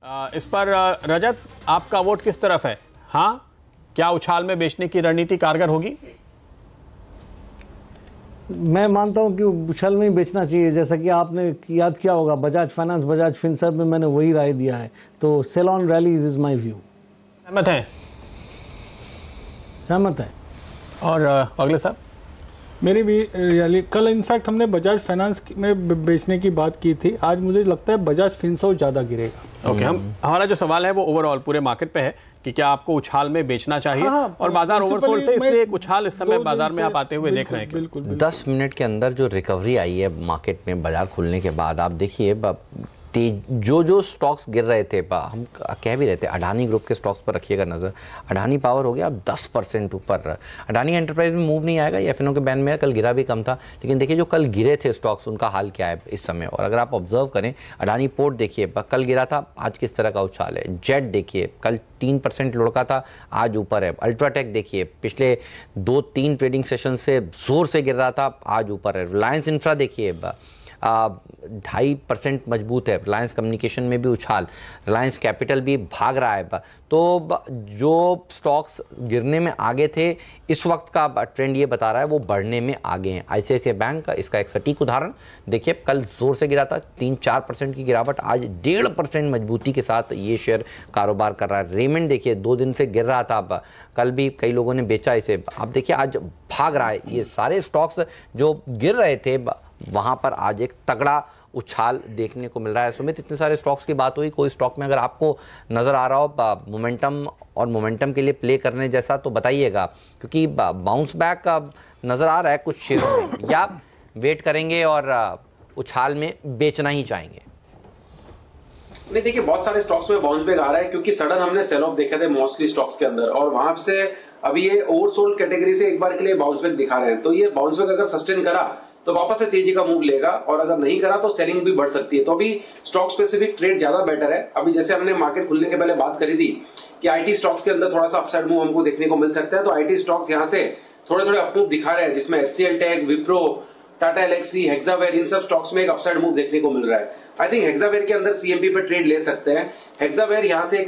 इस पर रजत, आपका वोट किस तरफ है? हाँ, क्या उछाल में बेचने की रणनीति कारगर होगी? मैं मानता हूं कि उछाल में ही बेचना चाहिए। जैसा कि आपने याद किया होगा, बजाज फाइनेंस, बजाज फिनसर्व में मैंने वही राय दिया है। तो sell on rallies is my view. सहमत हैं? सहमत है। और अगले साहब? मेरी भी रैली कल इनफैक्ट हमने बजाज फाइनेंस में बेचने की बात की थी। आज मुझे लगता है बजाज फिनसर्व ज़्यादा गिरेगा। ओके, हमारा जो सवाल है वो ओवरऑल पूरे मार्केट पे है कि क्या आपको उछाल में बेचना चाहिए? हाँ, और बाजार ओवरसोल्ड थे, इसलिए एक उछाल इस समय बाजार में आप आते हुए देख रहे हैं। बिल्कुल 10 मिनट के अंदर जो रिकवरी आई है मार्केट में बाजार खुलने के बाद, आप देखिए जो स्टॉक्स गिर रहे थे, हम कह भी रहे थे अडानी ग्रुप के स्टॉक्स पर रखिएगा नज़र। अडानी पावर हो गया अब 10% ऊपर। अडानी एंटरप्राइज में मूव नहीं आएगा, ये एफएनओ के बैन में है, कल गिरा भी कम था। लेकिन देखिए जो कल गिरे थे स्टॉक्स, उनका हाल क्या है इस समय। और अगर आप ऑब्जर्व करें, अडानी पोर्ट देखिए कल गिरा था, आज किस तरह का उछाल है। जेट देखिए कल 3% लुढ़का था, आज ऊपर है। अल्ट्राटेक देखिए पिछले 2-3 ट्रेडिंग सेशन से जोर से गिर रहा था, आज ऊपर है। रिलायंस इंफ्रा देखिए 2.5% मजबूत है। रिलायंस कम्युनिकेशन में भी उछाल, रिलायंस कैपिटल भी भाग रहा है। तो जो स्टॉक्स गिरने में आगे थे, इस वक्त का ट्रेंड ये बता रहा है वो बढ़ने में आगे हैं। आईसीआईसीआई बैंक का इसका एक सटीक उदाहरण देखिए, कल जोर से गिरा था, 3-4% की गिरावट, आज 1.5% मजबूती के साथ ये शेयर कारोबार कर रहा है। रेमंड देखिए 2 दिन से गिर रहा था, कल भी कई लोगों ने बेचा इसे, अब देखिए आज भाग रहा है। ये सारे स्टॉक्स जो गिर रहे थे वहाँ पर आज एक तगड़ा उछाल देखने को मिल रहा है। सुमित, इतने सारे स्टॉक्स की बात हुई, कोई स्टॉक में अगर आपको नज़र आ रहा हो मोमेंटम और मोमेंटम के लिए प्ले करने जैसा तो बताइएगा, क्योंकि बाउंस बैक नज़र आ रहा है कुछ शेयरों में, या वेट करेंगे और उछाल में बेचना ही चाहेंगे? नहीं, देखिए बहुत सारे स्टॉक्स में बाउंस बैक आ रहा है, क्योंकि सडन हमने सेल ऑफ देखे थे मोस्टली स्टॉक्स के अंदर, और वहां से अभी ये ओवरसोल्ड कैटेगरी से एक बार के लिए बाउंस बैक दिखा रहे हैं। तो ये बाउंस बैक अगर सस्टेन करा तो वापस से तेजी का मूव लेगा, और अगर नहीं करा तो सेलिंग भी बढ़ सकती है। तो अभी स्टॉक स्पेसिफिक ट्रेड ज्यादा बेटर है। अभी जैसे हमने मार्केट खुलने के पहले बात करी थी कि आईटी स्टॉक्स के अंदर थोड़ा सा अपसाइड मूव हमको देखने को मिल सकता है, तो आईटी स्टॉक्स यहां से थोड़े थोड़े अप मूव दिखा रहे हैं, जिसमें एचसीएल टेक, विप्रो, टाटा एलेक्सी, हेक्सावेयर, इन सब स्टॉक्स में एक अपसाइड मूव देखने को मिल रहा है। आई थिंक हेक्सावेयर के अंदर सीएमपी पे ट्रेड ले सकते हैं। हेक्सावेयर यहां से एक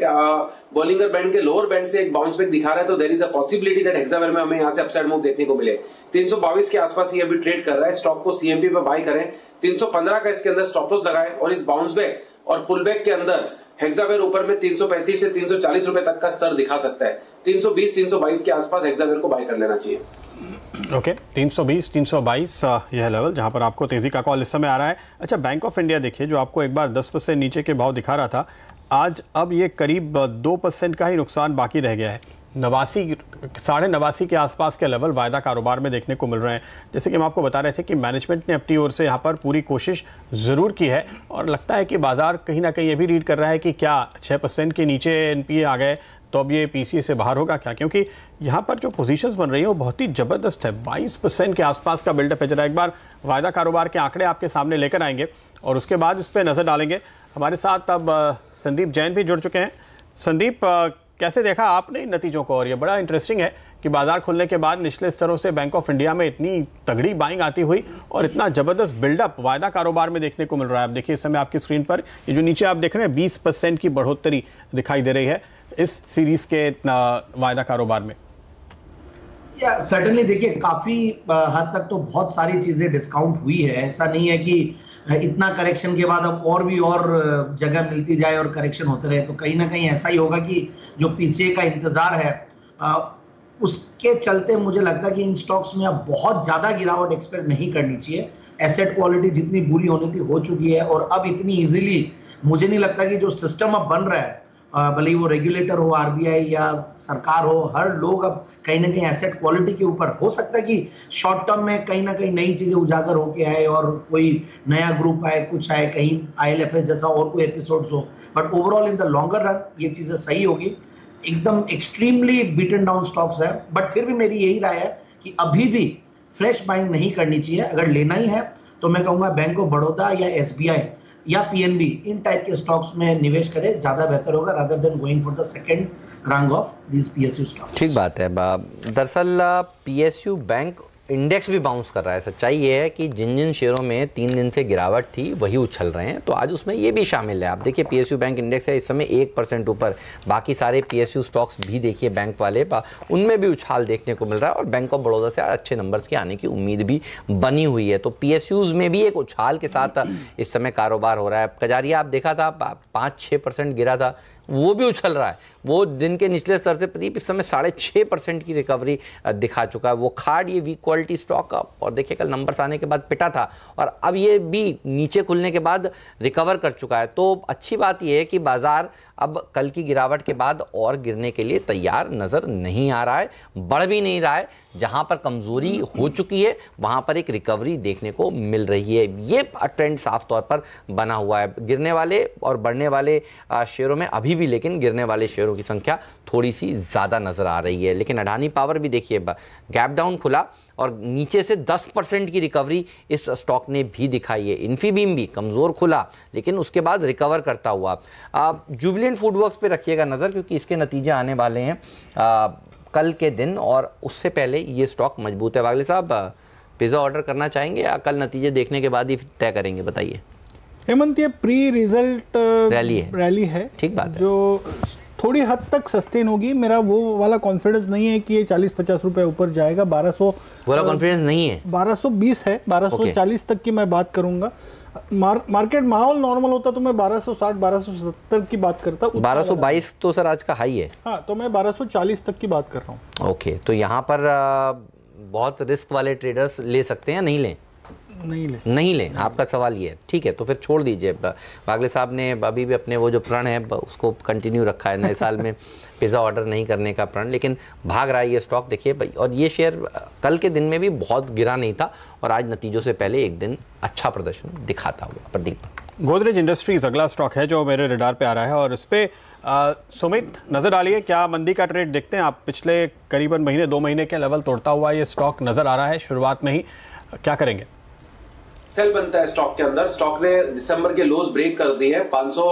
बॉलिंगर बैंड के लोअर बैंड से एक बाउंस बैक दिखा रहा है, तो there is a possibility that Hexaware में हमें यहां से अपसाइड मूव देखने को मिले। 322 के आसपास ये अभी ट्रेड कर रहा है, स्टॉक को सीएमपी पे बाय करें। 315 का इसके अंदर स्टॉप लॉस लगाएं, और इस बाउंस बैक और पुल बैक के अंदर हेक्सावेयर ऊपर में 335 से 340 रुपए तक का स्तर दिखा सकता है। 320-322 के आसपास हेक्सावेयर को बाय कर लेना चाहिए। ओके, 320-322 यह लेवल जहां पर आपको तेजी का कॉल इस समय आ रहा है। अच्छा, बैंक ऑफ इंडिया देखिए, जो आपको एक बार 10% नीचे के भाव दिखा रहा था, आज अब ये करीब 2% का ही नुकसान बाकी रह गया है। 89 के आसपास के लेवल वायदा कारोबार में देखने को मिल रहे हैं। जैसे कि हम आपको बता रहे थे कि मैनेजमेंट ने अपनी ओर से यहाँ पर पूरी कोशिश ज़रूर की है, और लगता है कि बाजार कहीं ना कहीं ये भी रीड कर रहा है कि क्या 6% के नीचे एनपीए आ गए तो अब ये पीसीए से बाहर होगा क्या, क्योंकि यहाँ पर जो पोजीशंस बन रही हैं वो बहुत ही ज़बरदस्त है। 22% के आसपास का बिल्डअप है। जरा एक बार वायदा कारोबार के आंकड़े आपके सामने लेकर आएंगे और उसके बाद इस पर नज़र डालेंगे। हमारे साथ अब संदीप जैन भी जुड़ चुके हैं। संदीप, कैसे देखा आपने इन नतीजों को? और ये बड़ा इंटरेस्टिंग है कि बाजार खुलने के बाद निचले स्तरों से बैंक ऑफ इंडिया में इतनी तगड़ी बाइंग आती हुई और इतना ज़बरदस्त बिल्डअप वायदा कारोबार में देखने को मिल रहा है। अब देखिए इस समय आपकी स्क्रीन पर ये जो नीचे आप देख रहे हैं 20% की बढ़ोतरी दिखाई दे रही है इस सीरीज के वायदा कारोबार में। या सर्टेनली देखिए, काफी हद तक तो बहुत सारी चीजें डिस्काउंट हुई है। ऐसा नहीं है कि इतना करेक्शन के बाद अब और भी और जगह मिलती जाए और करेक्शन होते रहे। तो कहीं ना कहीं ऐसा ही होगा कि जो पीसीए का इंतजार है उसके चलते मुझे लगता है कि इन स्टॉक्स में अब बहुत ज्यादा गिरावट एक्सपेक्ट नहीं करनी चाहिए। एसेट क्वालिटी जितनी बुरी होनी थी हो चुकी है, और अब इतनी इजीली मुझे नहीं लगता कि जो सिस्टम अब बन रहा है, भले ही वो रेगुलेटर हो, आरबीआई या सरकार हो, हर लोग अब कहीं ना कहीं एसेट क्वालिटी के ऊपर, हो सकता है कि शॉर्ट टर्म में कहीं ना कहीं नई चीजें उजागर होके आए और कोई नया ग्रुप आए, कुछ आए, कहीं आईएलएफएस जैसा और कोई एपिसोड्स हो, but overall in the longer run ये चीजें सही होगी। एकदम एक्सट्रीमली बीटन डाउन स्टॉक्स है, बट फिर भी मेरी यही राय है कि अभी भी फ्रेश बाइंग नहीं करनी चाहिए। अगर लेना ही है तो मैं कहूँगा बैंक ऑफ बड़ौदा या एसबीआई या पीएनबी, इन टाइप के स्टॉक्स में निवेश करें, ज्यादा बेहतर होगा, rather than going for the second रंग ऑफ दिस पीएसयू स्टॉक्स। ठीक बात है। दरअसल पीएसयू बैंक इंडेक्स भी बाउंस कर रहा है। सच्चाई ये है कि जिन जिन शेयरों में 3 दिन से गिरावट थी वही उछल रहे हैं, तो आज उसमें ये भी शामिल है। आप देखिए पीएसयू बैंक इंडेक्स है इस समय 1% ऊपर, बाकी सारे पीएसयू स्टॉक्स भी देखिए बैंक वाले उनमें भी उछाल देखने को मिल रहा है और बैंक ऑफ बड़ौदा से अच्छे नंबर्स के आने की उम्मीद भी बनी हुई है। तो पीएसयूज में भी एक उछाल के साथ इस समय कारोबार हो रहा है। कजारिया आप देखा था 5-6% गिरा था, वो भी उछल रहा है। वो दिन के निचले स्तर से प्रदीप इस समय 6.5% की रिकवरी दिखा चुका है। वो खाड़ ये वीक क्वालिटी स्टॉक और देखिए कल नंबर्स आने के बाद पिटा था और अब ये भी नीचे खुलने के बाद रिकवर कर चुका है। तो अच्छी बात ये है कि बाजार अब कल की गिरावट के बाद और गिरने के लिए तैयार नजर नहीं आ रहा है, बढ़ भी नहीं रहा है। जहां पर कमजोरी हो चुकी है वहां पर एक रिकवरी देखने को मिल रही है। ये ट्रेंड साफ तौर पर बना हुआ है। गिरने वाले और बढ़ने वाले शेयरों में अभी भी लेकिन गिरने वाले शेयरों की संख्या थोड़ी सी ज़्यादा नज़र आ रही है। लेकिन अडानी पावर भी देखिए गैप डाउन खुला और नीचे से 10% की रिकवरी इस स्टॉक ने भी दिखाई है। इन्फीबीम भी कमज़ोर खुला लेकिन उसके बाद रिकवर करता हुआ। जुबिलेंट फूडवर्क्स पे रखिएगा नज़र क्योंकि इसके नतीजे आने वाले हैं कल के दिन और उससे पहले ये स्टॉक मजबूत है। वागले साहब पिज़्ज़ा ऑर्डर करना चाहेंगे या कल नतीजे देखने के बाद ही तय करेंगे, बताइए। हेमंत ये प्री रिजल्ट रैली है, ठीक बात है, जो थोड़ी हद तक सस्टेन होगी। मेरा वो वाला कॉन्फिडेंस नहीं है कि ये 40-50 रुपए ऊपर जाएगा। 1200 वाला कॉन्फिडेंस नहीं है, 1220 है, 1240 तक की मैं बात करूंगा। मार्केट माहौल नॉर्मल होता तो मैं 1260-1270 की बात करता। 1222 तो सर आज का हाई है। हाँ, तो मैं 1240 तक की बात कर रहा हूँ। ओके, तो यहाँ पर बहुत रिस्क वाले ट्रेडर्स ले सकते हैं या नहीं लें? नहीं लें, आपका सवाल ये है। ठीक है, तो फिर छोड़ दीजिए। वागले साहब ने अभी भी अपने वो जो प्रण है उसको कंटिन्यू रखा है, नए साल में पिज़्ज़ा ऑर्डर नहीं करने का प्रण, लेकिन भाग रहा है ये स्टॉक देखिए भाई। और ये शेयर कल के दिन में भी बहुत गिरा नहीं था और आज नतीजों से पहले एक दिन अच्छा प्रदर्शन दिखाता हुआ। प्रदीप, गोदरेज इंडस्ट्रीज अगला स्टॉक है जो मेरे रडार पे आ रहा है और इस पे सुमित नजर डालिए, क्या मंदी का ट्रेड देखते हैं आप? पिछले करीबन 2 महीने के लेवल तोड़ता हुआ ये स्टॉक नजर आ रहा है शुरुआत में ही, क्या करेंगे? सेल बनता है स्टॉक के अंदर। स्टॉक ने दिसंबर के लोज ब्रेक कर दी है। 500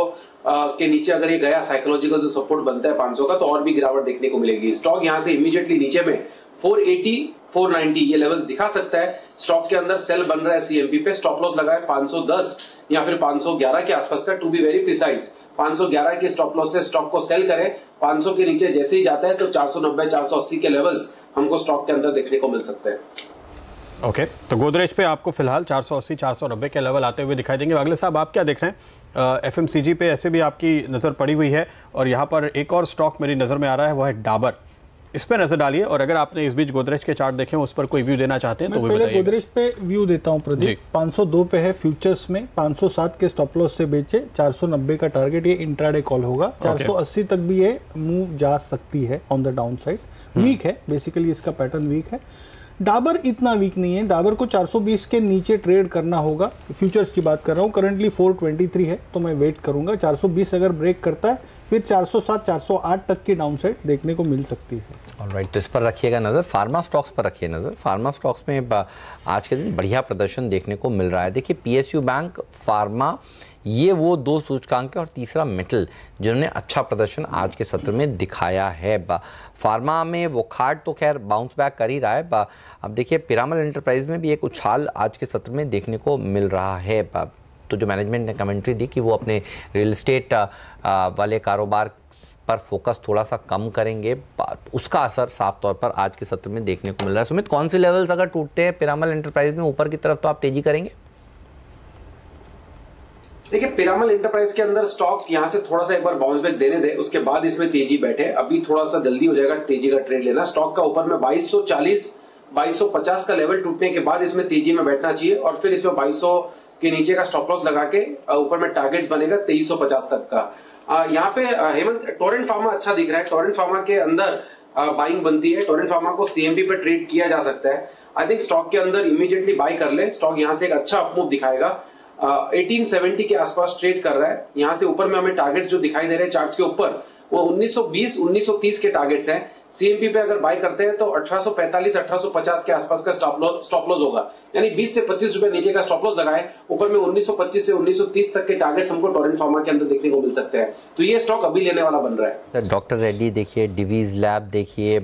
के नीचे अगर ये गया, साइकोलॉजिकल जो सपोर्ट बनता है 500 का, तो और भी गिरावट देखने को मिलेगी। स्टॉक यहां से इमीडिएटली नीचे में 480 490 ये लेवल्स दिखा सकता है। स्टॉक के अंदर सेल बन रहा है सीएमपी पे। स्टॉप लॉस लगा है 510 या फिर 511 के आसपास का, टू बी वेरी प्रिसाइज। 511 के स्टॉप लॉस से स्टॉक को सेल करें। 500 के नीचे जैसे ही जाता है तो 490 480 के लेवल्स हमको स्टॉक के अंदर देखने को मिल सकते हैं। ओके, तो गोदरेज पे आपको फिलहाल 480 490 के लेवल आते हुए दिखाई देंगे। वागले साहब, आप क्या देख रहे हैं? एफएमसीजी पे ऐसे भी आपकी नज़र पड़ी हुई है और यहाँ पर एक और स्टॉक मेरी नज़र में आ रहा है, वो है डाबर। इस पे नजर डालिए और अगर आपने इस बीच गोदरेज के चार्ट देखे उस पर कोई व्यू देना चाहते हैं तो मैं पहले गोदरेज पे व्यू देता हूं प्रदीप। 502 पे है फ्यूचर्स में, 507 के स्टॉप लॉस से बेचे, 490 का टारगेट, ये इंट्राडे कॉल होगा। 480 तक भी ये मूव जा सकती है on the downside. Weak है, बेसिकली इसका पैटर्न वीक है। डाबर इतना वीक नहीं है, डाबर को 420 के नीचे ट्रेड करना होगा। फ्यूचर्स की बात कर रहा हूँ, करंटली 423 है तो मैं वेट करूंगा। 420 अगर ब्रेक करता है फिर 407 408 तक की डाउन साइड देखने को मिल सकती है। ऑलराइट, तो इस पर रखिएगा नज़र। फार्मा स्टॉक्स पर रखिए नज़र। फार्मा स्टॉक्स में आज के दिन बढ़िया प्रदर्शन देखने को मिल रहा है। देखिए पीएसयू बैंक, फार्मा, ये वो दो सूचकांक और तीसरा मेटल जिन्होंने अच्छा प्रदर्शन आज के सत्र में दिखाया है। फार्मा में वो खाट तो खैर बाउंस बैक कर ही रहा है। अब देखिए पिरामल एंटरप्राइज में भी एक उछाल आज के सत्र में देखने को मिल रहा है। तो जो मैनेजमेंट ने कमेंट्री दी कि वो अपने रियल एस्टेट वाले कारोबार पर फोकस थोड़ा सा कम करेंगे, उसका असर साफ तौर पर आज के सत्र में देखने को मिल रहा है। सुमित, कौन से लेवल्स अगर टूटते हैं पिरामल एंटरप्राइज में ऊपर की तरफ तो आप तेजी करेंगे? देखिए पिरामल एंटरप्राइज के अंदर स्टॉक यहां से थोड़ा सा एक बार बाउंस बैक देने दे, उसके बाद इसमें तेजी बैठे। अभी थोड़ा सा जल्दी हो जाएगा तेजी का ट्रेड लेना। स्टॉक का ऊपर में 2240 2250 का लेवल टूटने के बाद इसमें तेजी में बैठना चाहिए और फिर इसमें 2200 के नीचे का स्टॉप लॉस लगा के ऊपर में टारगेट्स बनेगा 2350 तक का। यहाँ पे हेमंत, टोरेंट फार्मा अच्छा दिख रहा है। टोरेंट फार्मा के अंदर बाइंग बनती है। टोरेंट फार्मा को सीएमपी पे ट्रेड किया जा सकता है। आई थिंक स्टॉक के अंदर इमीडिएटली बाय कर ले। स्टॉक यहां से एक अच्छा अपमूव दिखाएगा। 1870 के आसपास ट्रेड कर रहा है। यहां से ऊपर में हमें टारगेट्स जो दिखाई दे रहे हैं चार्ट्स के ऊपर, वो 1920 1930 के टारगेट्स हैं। सीएमपी पे अगर बाय करते हैं तो 1845 1850 के आसपास का स्टॉप लॉस होगा, यानी 20 से 25 रुपए नीचे का स्टॉप लॉस लगाएं। ऊपर में 1925 से 1930 तक के टारगेट्स हमको टोरेंट फार्मा के अंदर देखने को मिल सकते हैं, तो ये स्टॉक अभी लेने वाला बन रहा है। सर डॉक्टर रेड्डी देखिए, डिवीज लैब देखिए,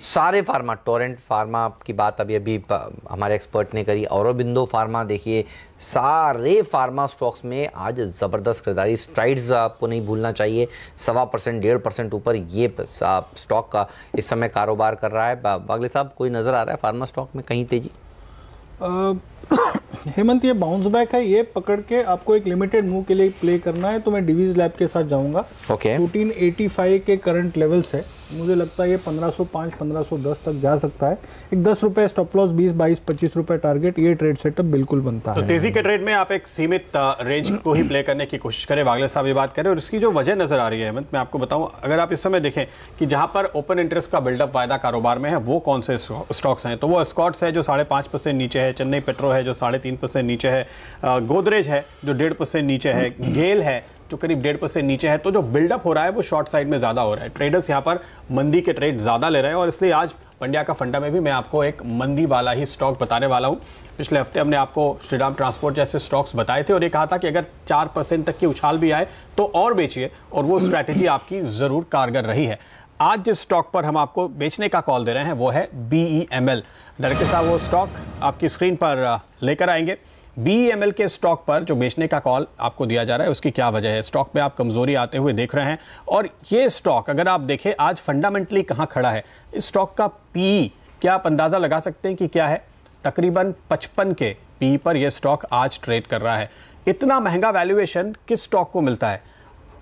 सारे फार्मा, टोरेंट फार्मा की बात अभी हमारे एक्सपर्ट ने करी, औरोबिंदो फार्मा देखिए, सारे फार्मा स्टॉक्स में आज ज़बरदस्त खरीदारी। स्ट्राइड्स आपको नहीं भूलना चाहिए, 1.25% 1.5% ऊपर ये स्टॉक का इस समय कारोबार कर रहा है। वागले साहब, कोई नज़र आ रहा है फार्मा स्टॉक में कहीं तेजी? हेमंत, ये बाउंस बैक है, ये पकड़ के आपको एक लिमिटेड मूव के लिए प्ले करना है तो मैं डिवीज लैब के साथ जाऊंगा। 1485 के करंट लेवल्स है, मुझे लगता है ये 1505 1510 तक जा सकता है। एक 10 रुपए स्टॉप लॉस, 20 22 25 रुपए टारगेट, ये ट्रेड सेटअप बिल्कुल बनता है। तो तेजी के ट्रेड में आप एक सीमित रेंज को ही प्ले करने की कोशिश करें, वागले साहब ये बात करें। और इसकी जो वजह नजर आ रही है हेमंत, मैं आपको बताऊं, अगर आप इस समय देखें कि जहां पर ओपन इंटरेस्ट का बिल्डअप वायदा कारोबार में है, वो कौन से स्टॉक्स हैं, तो वो स्कॉट्स है जो 5.5% नीचे है, चेन्नई पेट्रो है जो 3.5% नीचे है, गोदरेज है जो 1.5% नीचे है, गेल है जो करीब 1.5% नीचे है। तो जो बिल्डअप हो रहा है वो शॉर्ट साइड में ज़्यादा हो रहा है। ट्रेडर्स यहाँ पर मंदी के ट्रेड ज़्यादा ले रहे हैं और इसलिए आज पंड्या का फंडा में भी मैं आपको एक मंदी वाला ही स्टॉक बताने वाला हूँ। पिछले हफ्ते हमने आपको श्रीराम ट्रांसपोर्ट जैसे स्टॉक्स बताए थे और ये कहा था कि अगर 4% तक की उछाल भी आए तो और बेचिए, और वो स्ट्रैटेजी आपकी ज़रूर कारगर रही है। आज जिस स्टॉक पर हम आपको बेचने का कॉल दे रहे हैं वो है BEML। डायरेक्टर साहब वो स्टॉक आपकी स्क्रीन पर लेकर आएंगे। BEML के स्टॉक पर जो बेचने का कॉल आपको दिया जा रहा है उसकी क्या वजह है? स्टॉक में आप कमजोरी आते हुए देख रहे हैं और ये स्टॉक अगर आप देखें आज फंडामेंटली कहां खड़ा है, इस स्टॉक का PE क्या आप अंदाजा लगा सकते हैं कि क्या है? तकरीबन 55 के PE पर यह स्टॉक आज ट्रेड कर रहा है। इतना महंगा वैल्यूएशन किस स्टॉक को मिलता है?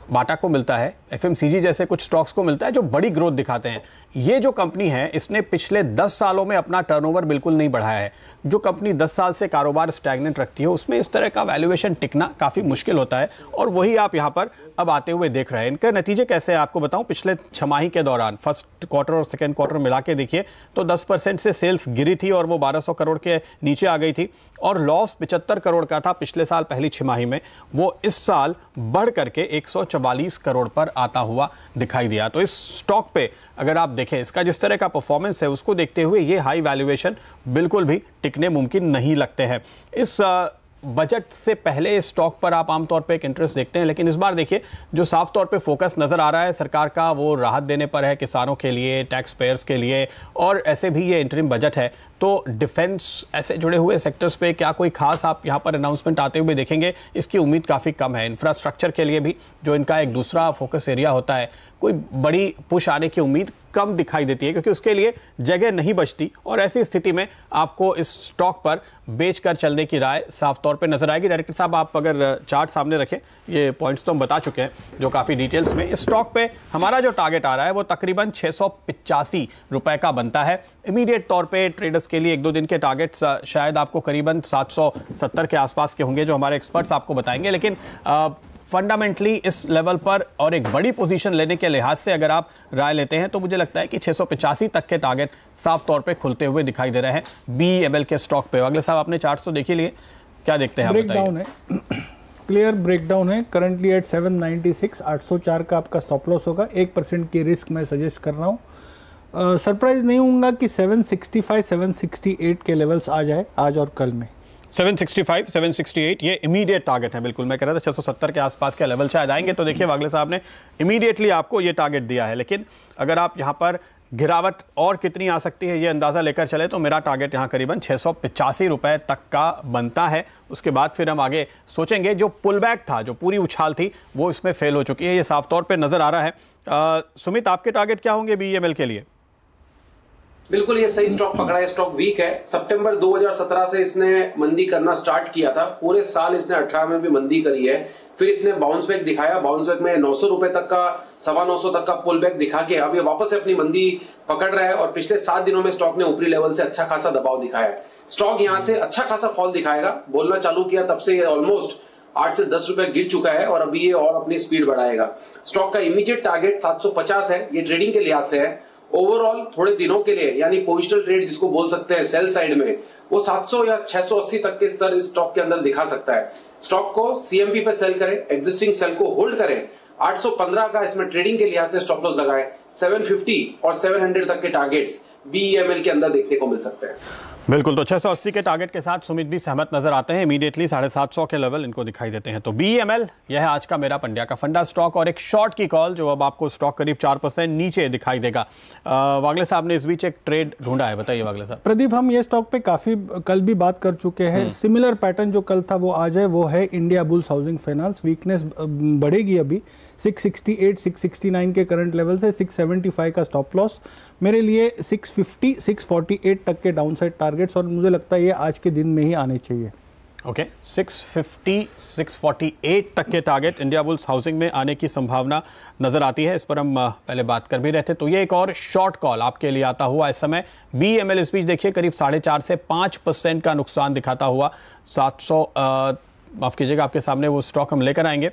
बाटा को मिलता है, FMCG जैसे कुछ स्टॉक्स को मिलता है जो बड़ी ग्रोथ दिखाते हैं। ये जो कंपनी है इसने पिछले 10 सालों में अपना टर्नओवर बिल्कुल नहीं बढ़ाया है। जो कंपनी 10 साल से कारोबार स्टैग्नेंट रखती है उसमें इस तरह का वैल्यूएशन टिकना काफ़ी मुश्किल होता है और वही आप यहाँ पर अब आते हुए देख रहे हैं। इनके नतीजे कैसे हैं आपको बताऊं। पिछले छमाही के दौरान फर्स्ट क्वार्टर और सेकेंड क्वार्टर मिला के देखिए तो 10% से सेल्स गिरी थी और वो 1200 करोड़ के नीचे आ गई थी और लॉस 75 करोड़ का था पिछले साल पहली छमाही में, वो इस साल बढ़ करके 144 करोड़ पर आता हुआ दिखाई दिया। तो इस स्टॉक पे अगर आप देखें इसका जिस तरह का परफॉर्मेंस है उसको देखते हुए ये हाई वैल्यूएशन बिल्कुल भी टिकने मुमकिन नहीं लगते हैं। इस बजट से पहले इस स्टॉक पर आप आमतौर पे एक इंटरेस्ट देखते हैं, लेकिन इस बार देखिए जो साफ तौर पे फोकस नजर आ रहा है सरकार का वो राहत देने पर है, किसानों के लिए, टैक्स पेयर्स के लिए, और ऐसे भी ये इंटरिम बजट है तो डिफेंस ऐसे जुड़े हुए सेक्टर्स पे क्या कोई खास आप यहाँ पर अनाउंसमेंट आते हुए देखेंगे, इसकी उम्मीद काफ़ी कम है। इंफ्रास्ट्रक्चर के लिए भी जो इनका एक दूसरा फोकस एरिया होता है, कोई बड़ी पुश आने की उम्मीद कम दिखाई देती है क्योंकि उसके लिए जगह नहीं बचती और ऐसी स्थिति में आपको इस स्टॉक पर बेचकर चलने की राय साफ तौर पे नजर आएगी। डायरेक्टर साहब आप अगर चार्ट सामने रखें, ये पॉइंट्स तो हम बता चुके हैं जो काफ़ी डिटेल्स में। इस स्टॉक पे हमारा जो टारगेट आ रहा है वो तकरीबन 685 रुपए का बनता है। इमीडिएट तौर पे ट्रेडर्स के लिए 1-2 दिन के टारगेट्स शायद आपको करीबन 770 के आसपास के होंगे जो हमारे एक्सपर्ट्स आपको बताएंगे, लेकिन फंडामेंटली इस लेवल पर और एक बड़ी पोजीशन लेने के लिहाज से अगर आप राय लेते हैं तो मुझे लगता है कि 685 तक के टारगेट साफ तौर पे खुलते हुए दिखाई दे रहे हैं BEML के स्टॉक पे। अगले साहब आपने चार्ट्स तो देख ही लिए, क्या देखते हैं? ब्रेकडाउन है, क्लियर ब्रेकडाउन है। करंटली एट 796, 804 का आपका स्टॉप लॉस होगा। 1% की रिस्क मैं सजेस्ट कर रहा हूँ। सरप्राइज नहीं होऊंगा कि 765 768 के लेवल्स आ जाए आज और कल में। 765 768 ये इमीडिएट टारगेट है। बिल्कुल मैं कह रहा था 670 के आसपास के लेवल शायद आएंगे, तो देखिए वागले साहब ने इमीडिएटली आपको ये टारगेट दिया है, लेकिन अगर आप यहाँ पर गिरावट और कितनी आ सकती है ये अंदाजा लेकर चले तो मेरा टारगेट यहाँ करीबन 685 रुपए तक का बनता है। उसके बाद फिर हम आगे सोचेंगे। जो पुल बैक था, जो पूरी उछाल थी, वो इसमें फेल हो चुकी है, ये साफ तौर पर नजर आ रहा है। सुमित, आपके टारगेट क्या होंगे BEML के लिए? बिल्कुल ये सही स्टॉक पकड़ा है। स्टॉक वीक है। सितंबर 2017 से इसने मंदी करना स्टार्ट किया था, पूरे साल इसने 18 में भी मंदी करी है, फिर इसने बाउंस बैक दिखाया। बाउंस बैक में 900 रुपए तक का, 925 तक का पुल बैक दिखा के अब ये वापस से अपनी मंदी पकड़ रहा है और पिछले 7 दिनों में स्टॉक ने ऊपरी लेवल से अच्छा खासा दबाव दिखाया है। स्टॉक यहां से अच्छा खासा फॉल दिखाएगा। बोलना चालू किया तब से ये ऑलमोस्ट 8 से 10 रुपए गिर चुका है और अभी ये और अपनी स्पीड बढ़ाएगा। स्टॉक का इमीडिएट टारगेट 750 है, ये ट्रेडिंग के लिहाज से है। ओवरऑल थोड़े दिनों के लिए यानी पोजिशनल ट्रेड जिसको बोल सकते हैं सेल साइड में, वो 700 या 680 तक के स्तर इस स्टॉक के अंदर दिखा सकता है। स्टॉक को CMP पे सेल करें, एग्जिस्टिंग सेल को होल्ड करें। 815 का इसमें ट्रेडिंग के लिहाज से स्टॉप लॉस लगाएं। 750 और 700 तक के टारगेट्स BEML के अंदर देखने को मिल सकते हैं। बिल्कुल, तो 680 के टारगेट के साथ सुमित भी सहमत नजर आते हैं। इमीडिएटली 750 के लेवल इनको दिखाई देते हैं। तो BEML यह है आज का मेरा पंड्या का फंडा स्टॉक और एक शॉर्ट की कॉल जो अब आपको स्टॉक करीब 4% नीचे दिखाई देगा। वागले साहब ने इस बीच एक ट्रेड ढूंढा है, बताइए वागले साहब। प्रदीप, हम ये स्टॉक पे काफी कल भी बात कर चुके हैं। सिमिलर पैटर्न जो कल था वो आज है, वो है India bulls housing finance. Weakness बढ़ेगी अभी 668 669 के करंट लेवल से 675 का स्टॉप लॉस, मेरे लिए 650 648 तक के डाउनसाइड टारगेट्स, और मुझे लगता है ये आज के दिन में ही आने चाहिए। ओके, 650 648 तक के टारगेट इंडिया बुल्स हाउसिंग में आने की संभावना नजर आती है। इस पर हम पहले बात कर भी रहे थे। तो ये एक और शॉर्ट कॉल आपके लिए आता हुआ इस समय। BEML इस बीच देखिए करीब 4.5 से 5% का नुकसान दिखाता हुआ 700 माफ कीजिएगा, आपके सामने वो स्टॉक हम लेकर आएंगे।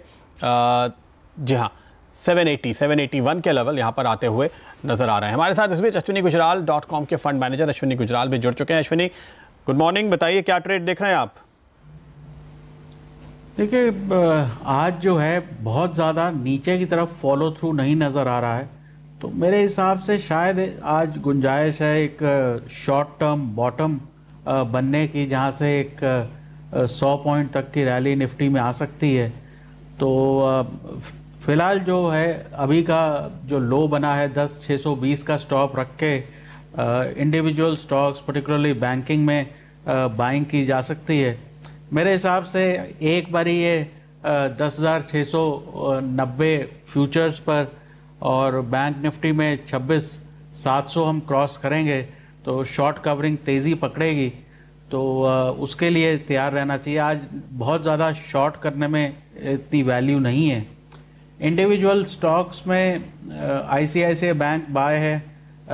जी हाँ, 781 के लेवल यहां पर आते हुए नजर आ रहे हैं। हमारे साथ इस बीच अश्विनी गुजराल .com के फंड मैनेजर अश्विनी गुजराल भी जुड़ चुके हैं। अश्विनी, गुड मॉर्निंग, बताइए क्या ट्रेड देख रहे हैं आप? देखिए, आज जो है बहुत ज़्यादा नीचे की तरफ फॉलो थ्रू नहीं नज़र आ रहा है, तो मेरे हिसाब से शायद आज गुंजाइश है एक शॉर्ट टर्म बॉटम बनने की, जहां से एक 100 पॉइंट तक की रैली निफ्टी में आ सकती है। तो फिलहाल जो है अभी का जो लो बना है 10,620 का स्टॉप रख के इंडिविजुअल स्टॉक्स पर्टिकुलरली बैंकिंग में बाइंग की जा सकती है। मेरे हिसाब से एक बार ये 10,690 फ्यूचर्स पर और बैंक निफ्टी में 26,700 हम क्रॉस करेंगे तो शॉर्ट कवरिंग तेज़ी पकड़ेगी, तो उसके लिए तैयार रहना चाहिए। आज बहुत ज़्यादा शॉर्ट करने में इतनी वैल्यू नहीं है। इंडिविजुअल स्टॉक्स में ICICI बैंक बाय है,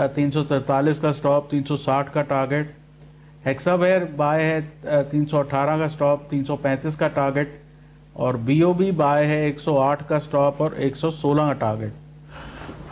343 का स्टॉप, 360 का टारगेट। हेक्सावेयर बाय है, 318 का स्टॉप, 335 का टारगेट। और BOB बाय है, 108 का स्टॉप और 116 का टारगेट।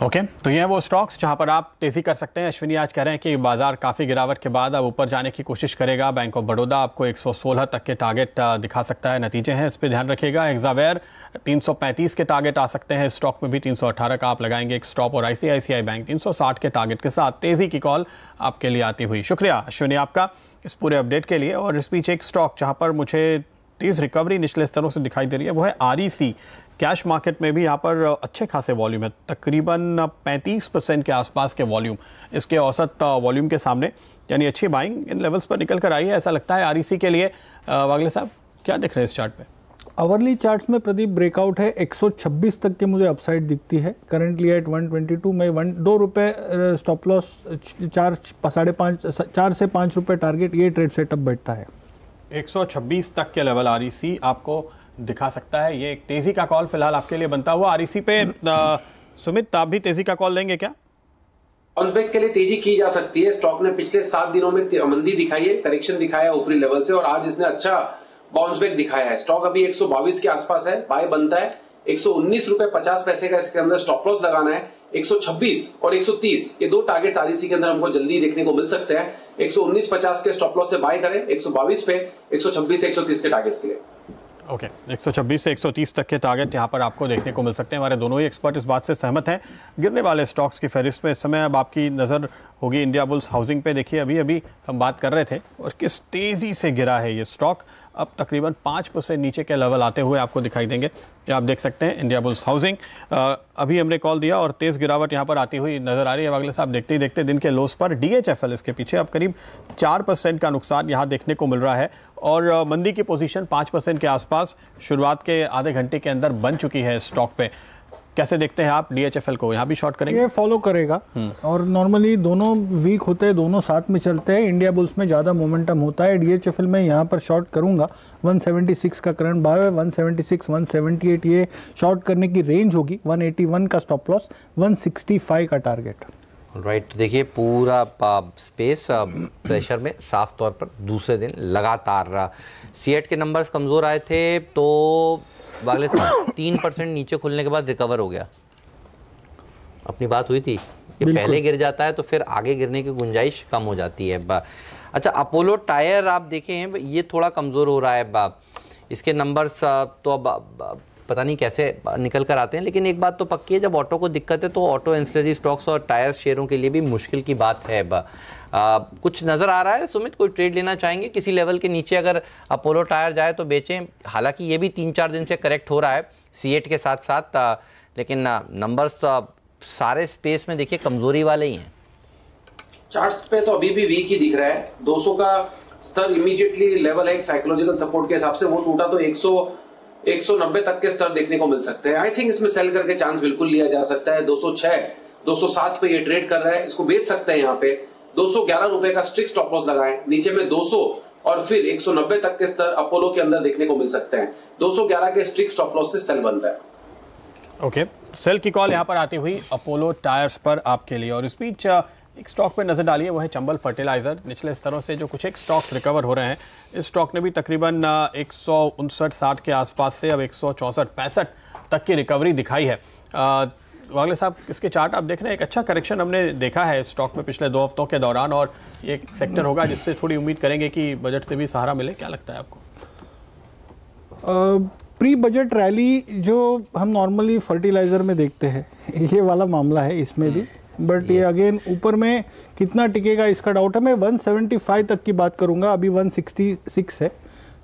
ओके, तो ये है वो स्टॉक्स जहां पर आप तेजी कर सकते हैं। अश्विनी आज कह रहे हैं कि बाजार काफ़ी गिरावट के बाद अब ऊपर जाने की कोशिश करेगा। बैंक ऑफ बड़ौदा आपको 116 तक के टारगेट दिखा सकता है, नतीजे हैं इस पर ध्यान रखिएगा। हेक्सावेयर 335 के टारगेट आ सकते हैं, स्टॉक में भी 318 का आप लगाएंगे एक स्टॉप, और ICICI बैंक 360 के टारगेट के साथ तेजी की कॉल आपके लिए आती हुई। शुक्रिया अश्विनी आपका इस पूरे अपडेट के लिए। और इस बीच एक स्टॉक जहाँ पर मुझे तेज रिकवरी निचले स्तरों से दिखाई दे रही है वो है REC। कैश मार्केट में भी यहाँ पर अच्छे खासे वॉल्यूम है, तकरीबन 35% के आसपास के वॉल्यूम इसके औसत वॉल्यूम के सामने, यानी अच्छी बाइंग इन लेवल्स पर निकल कर आई है ऐसा लगता है REC के लिए। वागले साहब क्या दिख रहे हैं इस चार्ट पे? आवरली चार्ट्स में प्रदीप ब्रेकआउट है, 126 तक के मुझे अपसाइड दिखती है। करंटली एट 122 में 2 रुपये स्टॉप लॉस, 4 से 5 रुपये टारगेट, ये ट्रेड सेटअप बैठता है। 126 तक के लेवल REC आपको दिखा सकता है। ये एक तेजी का कॉल फिलहाल आपके लिए बनता हुआ REC पे। सुमित, आप भी तेजी का कॉल लेंगे क्या? बाउंस बैक के लिए तेजी की जा सकती है। स्टॉक ने पिछले 7 दिनों में मंदी दिखाई है, करेक्शन दिखाया ऊपरी लेवल से, और आज इसने अच्छा बाउंस बैक दिखाया है। स्टॉक अभी 122 के आसपास है, बाय बनता है। 119 रुपए 50 पैसे का इसके अंदर स्टॉप लॉस लगाना है। 126 और 130 ये 2 टारगेट्स REC के अंदर हमको जल्दी देखने को मिल सकते हैं। 119.50 के स्टॉप लॉस से बाय करें, 122 पे 126 से 130 के टारगेट्स के लिए। ओके, 126 से 130 तक के टारगेट यहाँ पर आपको देखने को मिल सकते हैं। हमारे दोनों ही एक्सपर्ट इस बात से सहमत हैं। गिरने वाले स्टॉक्स की फहरिस्त में इस समय अब आपकी नज़र होगी इंडिया बुल्स हाउसिंग पे। देखिए अभी अभी हम बात कर रहे थे और किस तेज़ी से गिरा है ये स्टॉक, अब तकरीबन 5% नीचे के लेवल आते हुए आपको दिखाई देंगे। ये आप देख सकते हैं इंडिया बुल्स हाउसिंग। अभी हमने कॉल दिया और तेज़ गिरावट यहाँ पर आती हुई नज़र आ रही है। अगले साहब देखते ही देखते दिन के लोस पर DHFL इसके पीछे अब करीब 4% का नुकसान यहाँ देखने को मिल रहा है, और मंदी की पोजीशन 5% के आसपास शुरुआत के आधे घंटे के अंदर बन चुकी है स्टॉक पे। कैसे देखते हैं आप DHFL को? यहाँ भी शॉर्ट करेंगे? ये फॉलो करेगा, और नॉर्मली दोनों वीक होते हैं, दोनों साथ में चलते हैं। इंडिया बुल्स में ज़्यादा मोमेंटम होता है। DHFL में यहाँ पर शॉर्ट करूंगा। 176 का करंट बाय है, 176 178 ये शॉर्ट करने की रेंज होगी। 181 का स्टॉप लॉस, 165 का टारगेट। राइट, तो देखिए पूरा स्पेस प्रेशर में साफ तौर पर दूसरे दिन लगातार सीएट के नंबर्स कमज़ोर आए थे, तो वाले साहब 3% नीचे खुलने के बाद रिकवर हो गया। अपनी बात हुई थी, ये पहले गिर जाता है तो फिर आगे गिरने की गुंजाइश कम हो जाती है। अच्छा, अपोलो टायर आप देखें ये थोड़ा कमज़ोर हो रहा है। इसके नंबर्स तो अब पता नहीं कैसे निकल कर आते हैं। लेकिन एक बात तो पक्की है, जब ऑटो को दिक्कत है तो ऑटो एंसिलरी स्टॉक्स और टायर शेयरों के लिए भी मुश्किल की बात है। कुछ नज़र आ रहा है सुमित, कोई ट्रेड लेना चाहेंगे किसी लेवल के नीचे? अगर अपोलो टायर जाए तो बेचें, हालांकि ये भी 3-4 दिन से करेक्ट हो रहा है C8 के साथ साथ, लेकिन नंबर्स सारे स्पेस में देखिए कमजोरी वाले ही हैं। चार्ट्स पे तो अभी भी वीक ही दिख रहा है। 200 का स्तर इमीडिएटली लेवल है, एक साइकोलॉजिकल सपोर्ट के हिसाब से वो टूटा तो 190 तक के स्तर देखने को मिल सकते हैं। आई थिंक इसमें सेल करके चांस बिल्कुल लिया जा सकता है। 206 207 पे ये ट्रेड कर रहा है, इसको बेच सकते हैं। यहाँ पे 211 रुपए का स्ट्रिक्ट स्टॉप लॉस लगाएं, नीचे में 200 और फिर 190 तक के स्तर अपोलो के अंदर देखने को मिल सकते हैं। 211 के स्ट्रिक्ट स्टॉप लॉस से सेल बनता है। ओके, सेल की कॉल यहाँ पर आती हुई अपोलो टायर्स पर आपके लिए। और इस बीच एक स्टॉक पे नजर डालिए, वो है चंबल फर्टिलाइजर। निचले स्तरों से जो कुछ एक स्टॉक्स रिकवर हो रहे हैं, इस स्टॉक ने भी तकरीबन 159.60 के आसपास से अब 164.65 तक की रिकवरी दिखाई है। वागले साहब, इसके चार्ट आप देख रहे हैं, एक अच्छा करेक्शन हमने देखा है स्टॉक में पिछले 2 हफ्तों के दौरान, और ये एक सेक्टर होगा जिससे थोड़ी उम्मीद करेंगे कि बजट से भी सहारा मिले। क्या लगता है आपको? प्री बजट रैली जो हम नॉर्मली फर्टिलाइजर में देखते हैं, ये वाला मामला है इसमें भी, बट ये अगेन ऊपर में कितना टिकेगा इसका डाउट है। मैं 175 तक की बात करूंगा, अभी 166 है,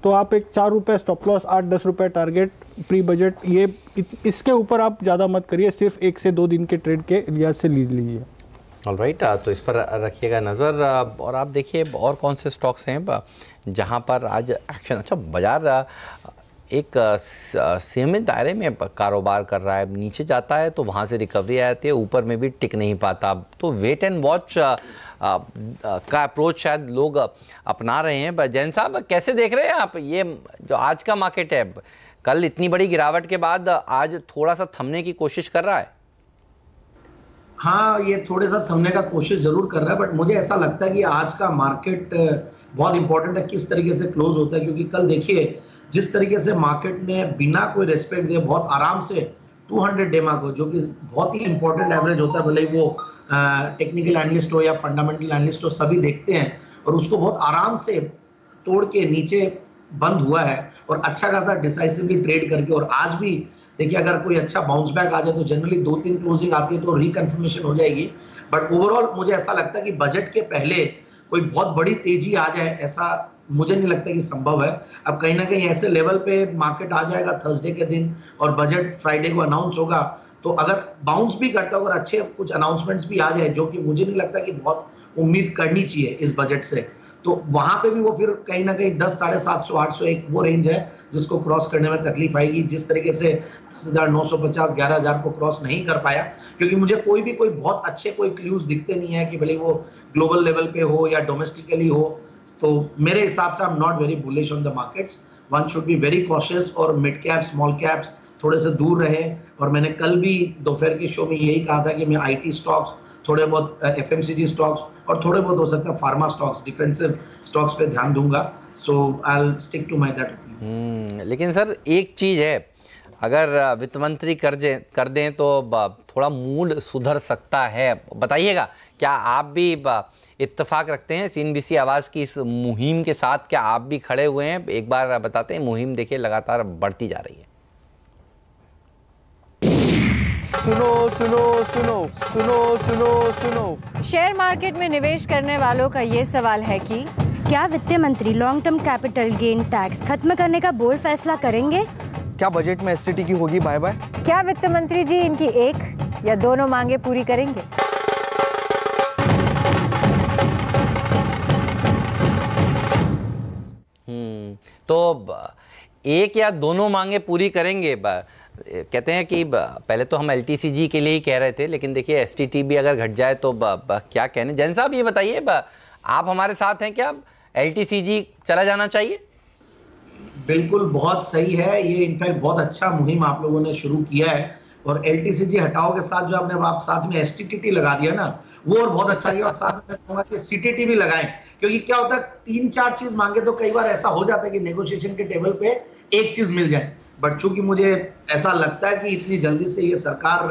तो आप एक 4 रुपये स्टॉप लॉस, 8-10 रुपये टारगेट प्री बजट, ये इसके ऊपर आप ज़्यादा मत करिए, सिर्फ 1 से 2 दिन के ट्रेड के लिहाज से लीड लीजिए। ऑलराइट, तो इस पर रखिएगा नज़र। और आप देखिए और कौन से स्टॉक्स हैं जहां पर आज एक्शन, अच्छा बाजार एक सीमित दायरे में कारोबार कर रहा है, नीचे जाता है तो वहाँ से रिकवरी आती है, ऊपर में भी टिक नहीं पाता। तो वेट एंड वॉच का अप्रोच शायद लोग अपना रहे हैं। जैन साहब, कैसे देख रहे हैं आप ये जो आज का मार्केट है? कल इतनी बड़ी गिरावट के बाद आज थोड़ा सा थमने की कोशिश कर रहा है। हाँ, ये थोड़े सा थमने का कोशिश जरूर कर रहा है, बट मुझे ऐसा लगता है कि आज का मार्केट बहुत इंपॉर्टेंट है किस तरीके से क्लोज होता है। क्योंकि कल देखिए जिस तरीके से मार्केट ने बिना कोई रेस्पेक्ट दिए बहुत आराम से 200 डेमा को, जो कि बहुत ही इंपॉर्टेंट एवरेज होता है, भले ही वो टेक्निकल एनालिस्ट हो या फंडामेंटल एनालिस्ट हो, सभी देखते हैं, और उसको बहुत आराम से तोड़ के नीचे बंद हुआ है और अच्छा खासा डिसाइसिवली ट्रेड करके। और आज भी देखिए अगर कोई अच्छा बाउंस बैक आ जाए तो जनरली 2-3 क्लोजिंग आती है तो रिकन्फर्मेशन हो जाएगी। बट ओवरऑल मुझे ऐसा लगता है कि बजट के पहले कोई बहुत बड़ी तेजी आ जाए, ऐसा मुझे नहीं लगता कि संभव है। अब कहीं ना कहीं ऐसे लेवल पे मार्केट आ जाएगा थर्सडे के दिन और बजट फ्राइडे को अनाउंस होगा, तो अगर बाउंस भी करता है और अच्छे कुछ अनाउंसमेंट्स भी आ जाए, जो कि मुझे नहीं लगता कि बहुत उम्मीद करनी चाहिए इस बजट से, तो वहां पे भी वो फिर कहीं ना कहीं 10, 750, 800 एक वो रेंज है जिसको क्रॉस करने में तकलीफ आएगी। जिस तरीके से 10,950, 11,000 को क्रॉस नहीं कर पाया, क्योंकि मुझे कोई बहुत अच्छे कोई क्लूज दिखते नहीं है कि भले वो ग्लोबल लेवल पे हो या डोमेस्टिकली हो। तो मेरे हिसाब से I am not very bullish on the markets. One should be very cautious और मिड कैप, स्मॉल कैप्स थोड़े से दूर रहे। और मैंने कल भी दोपहर के शो में यही कहा था कि मैं आईटी स्टॉक्स, थोड़े बहुत एफएमसीजी स्टॉक्स और थोड़े बहुत हो सकता है फार्मा स्टॉक्स, डिफेंसिव स्टॉक्स पे ध्यान दूंगा। So I will stick to my that. लेकिन सर एक चीज है, अगर वित्त मंत्री कर दें तो थोड़ा मूड सुधर सकता है। बताइएगा, क्या आप भी इत्तेफाक रखते हैं CNBC आवाज़ की इस मुहिम के साथ? क्या आप भी खड़े हुए हैं? एक बार बताते हैं, मुहिम देखिए लगातार बढ़ती जा रही है। सुनो सुनो सुनो सुनो सुनो सुनो, शेयर मार्केट में निवेश करने वालों का ये सवाल है कि क्या वित्त मंत्री long term capital gain tax खत्म करने का बोल्ड फैसला करेंगे? क्या बजट में STT की होगी बाय बाय? क्या वित्त मंत्री जी इनकी एक या दोनों मांगे पूरी करेंगे? तो एक या दोनों मांगे पूरी करेंगे। कहते हैं कि पहले तो हम LTCG के लिए ही कह रहे थे, लेकिन देखिए STT भी अगर घट जाए तो क्या कहने। जैन साहब ये बताइए, आप हमारे साथ हैं क्या? LTCG चला जाना चाहिए? बिल्कुल, बहुत सही है ये। इनफैक्ट बहुत अच्छा मुहिम आप लोगों ने शुरू किया है, और LTCG हटाओ के साथ जो आपने आप साथ में STT लगा दिया ना, वो और बहुत अच्छा है। और साथ में कहूंगा कि CTT भी लगाएं, क्योंकि क्या होता है 3-4 चीज मांगे तो कई बार ऐसा हो जाता है कि नेगोशिएशन के टेबल पे एक चीज मिल जाए। बट चूंकि मुझे ऐसा लगता है कि इतनी जल्दी से ये सरकार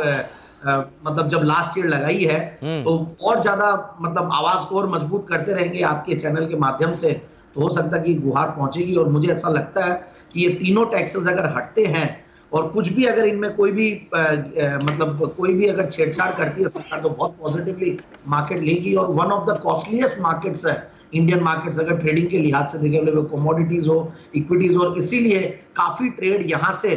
मतलब जब लास्ट ईयर लगाई है तो और ज्यादा मतलब आवाज को और मजबूत करते रहेंगे आपके चैनल के माध्यम से, तो हो सकता है कि गुहार पहुंचेगी। और मुझे ऐसा लगता है कि ये तीनों टैक्सेस अगर हटते हैं और कुछ भी अगर इनमें कोई भी मतलब कोई भी अगर छेड़छाड़ करती है सरकार तो बहुत पॉजिटिवली मार्केट लेगी। और one of the costliest markets है इंडियन मार्केट्स अगर ट्रेडिंग के लिहाज से देखें, वो कमोडिटीज हो, इक्विटीज हो, और इसीलिए काफी ट्रेड यहाँ से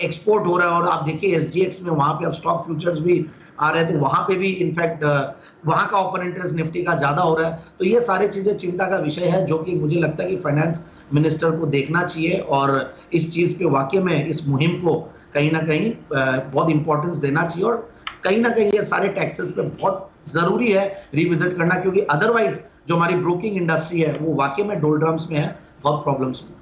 एक्सपोर्ट हो रहा है। और आप देखिए SGX में वहां पे अब स्टॉक फ्यूचर्स भी आ रहे हैं, तो वहां पे भी इनफैक्ट वहां का ओपन इंटरेस्ट निफ्टी का ज्यादा हो रहा है। तो ये सारी चीजें चिंता का विषय है, जो कि मुझे लगता है कि फाइनेंस मिनिस्टर को देखना चाहिए और इस चीज पे वाकई में इस मुहिम को कहीं ना कहीं बहुत इंपॉर्टेंस देना चाहिए। और कहीं ना कहीं ये सारे टैक्सेस पे बहुत जरूरी है रिविजिट करना, क्योंकि अदरवाइज जो हमारी ब्रोकिंग इंडस्ट्री है वो वाकई में डोलड्रम्स में है, बहुत प्रॉब्लम्स में।